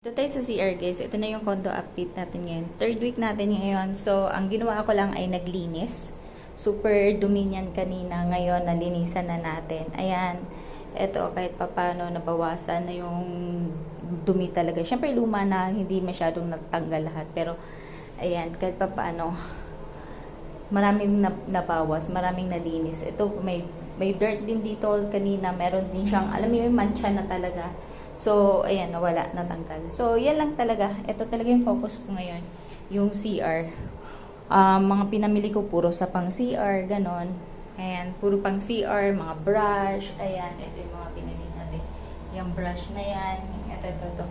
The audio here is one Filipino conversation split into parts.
Ito tayo sa CR guys. Ito na yung condo update natin ngayon. Third week natin ngayon. So, ang ginawa ko lang ay naglinis. Super dumi niyan kanina. Ngayon, nalinisan na natin. Ayan. Ito, kahit papano nabawasan na yung dumi talaga. Siyempre, luma na. Hindi masyadong natanggal lahat. Pero, ayan, kahit papano maraming nabawas. Maraming nalinis. Ito, may dirt din dito kanina. Meron din siyang, alam mo yung mancha na talaga. So, ayan, nawala, natanggal. So, yan lang talaga. Ito talaga yung focus ko ngayon. Yung CR. Mga pinamili ko puro sa pang CR, ganon. Ayan, puro pang CR, mga brush. Ayan, ito yung mga pinili natin. Yung brush na yan. Ito.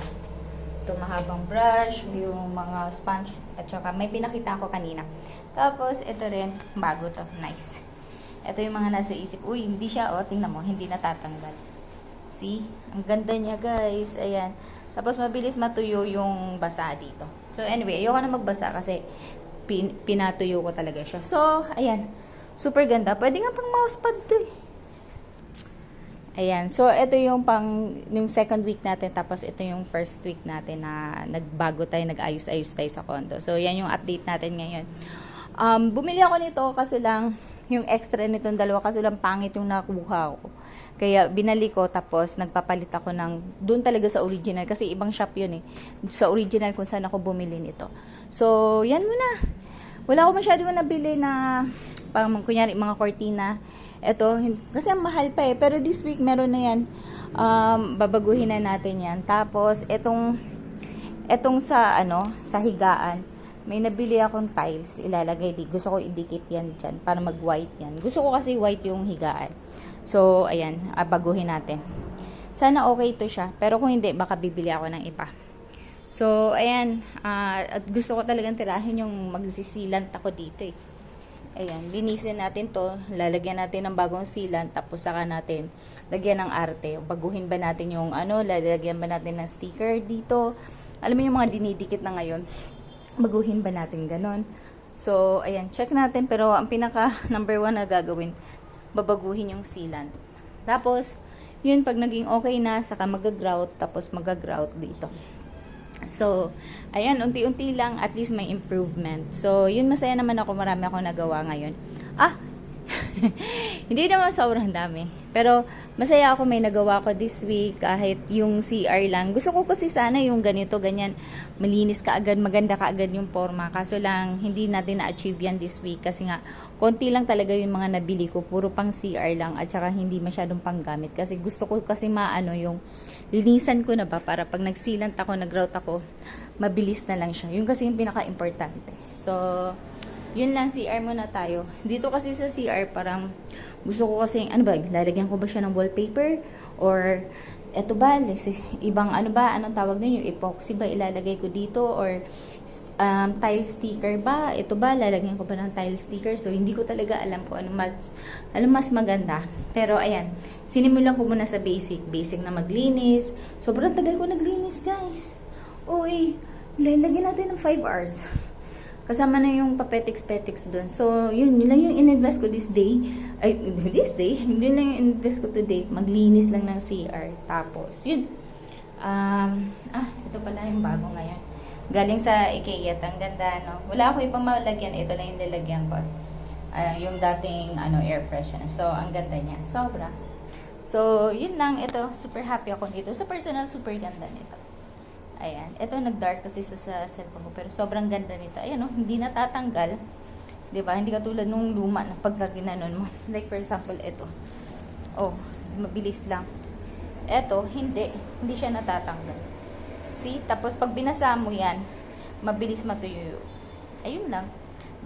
Ito mahabang brush. Yung mga sponge. At saka, may pinakita ko kanina. Tapos, ito rin, bago to. Nice. Ito yung mga nasa isip. Uy, hindi siya, tingnan mo, hindi natatanggal. See? Ang ganda niya, guys. Ayan. Tapos, mabilis matuyo yung basa dito. So, anyway, ayoko na magbasa kasi pinatuyo ko talaga siya. So, ayan. Super ganda. Pwede nga pang mousepad to eh. Ayan. So, ito yung yung second week natin. Tapos, ito yung first week natin na nagbago tayo, nag-ayos-ayos tayo sa condo. So, yan yung update natin ngayon. Bumili ako nito kasi lang yung extra nitong dalawa kasi lang pangit yung nakuha ko. Kaya binali ko tapos nagpapalit ako ng doon talaga sa original kasi ibang shop yun eh. Sa original kung saan ako bumili nito. So, yan muna. Wala ako masyadong nabili na kunyari mga cortina. Ito, kasi ang mahal pa eh. Pero this week meron na yan. Babaguhin na natin yan. Tapos, etong sa higaan. May nabili akong tiles, ilalagay di. Gusto ko idikit yan dyan para mag-white yan. Gusto ko kasi white yung higaan. So, ayan, baguhin natin. Sana okay to siya. Pero kung hindi, baka bibili ako ng iba. So, ayan. At gusto ko talagang tirahin yung magsisilant ako dito eh. Ayan, linisin natin to. Lalagyan natin ng bagong sealant. Tapos saka natin lagyan ng arte. Baguhin ba natin yung lalagyan ba natin ng sticker dito. Alam mo yung mga dinidikit na ngayon. Baguhin ba natin ganon. So, ayan, check natin. Pero ang pinaka number 1 na gagawin, babaguhin yung sealant. Tapos, yun, pag naging okay na, saka mag-grout, tapos mag-grout dito. So, ayan, unti-unti lang, at least may improvement. So, yun, masaya naman ako, marami ako nagawa ngayon. Hindi naman sobrang dami. Pero, masaya ako may nagawa ko this week, kahit yung CR lang. Gusto ko kasi sana yung ganito, ganyan, malinis ka agad, maganda ka agad yung forma. Kaso lang, hindi natin na-achieve yan this week. Kasi nga, konti lang talaga yung mga nabili ko. Puro pang CR lang, at saka hindi masyadong panggamit. Kasi gusto ko kasi yung linisan ko na ba, para pag nagsilant ako, nag-grout ako, mabilis na lang siya. Yun kasi yung pinaka-importante. So, yun lang, CR muna tayo. Dito kasi sa CR, parang gusto ko kasi, lalagyan ko ba siya ng wallpaper? Or, eto ba, ibang anong tawag nun, yung epoxy ba ilalagay ko dito? Or, tile sticker ba? Ito ba, lalagyan ko ba ng tile sticker? So, hindi ko talaga alam kung ano mas maganda. Pero, ayan, sinimulan ko muna sa basic. Basic na maglinis. Sobrang tagal ko naglinis, guys. Uy, lalagyan natin ng 5 hours. Kasama na yung papetiks-petiks doon. So, yun lang yung in-invest ko this day. Yun lang yung invest ko today. Maglinis lang ng CR. Tapos, yun. Ito pala yung bago ngayon. Galing sa IKEA. Ang ganda, no? Wala ako ibang malagyan. Ito lang yung nilagyan ko. Yung dating, air freshener. So, ang ganda niya. Sobra. So, yun lang. Ito, super happy ako dito. Sa personal, super ganda nito. Ayan. Ito, nag-dark kasi sa cellphone ko. Pero sobrang ganda nito. Ayan, hindi natatanggal. Diba? Hindi katulad nung luma na pagka ginanon mo. Like, for example, ito. Oh, mabilis lang. Ito, hindi. Hindi siya natatanggal. See? Tapos, pag binasa mo yan, mabilis matuyo. Ayun lang.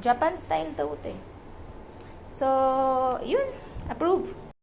Japan style daw ito eh. So, yun. Approve.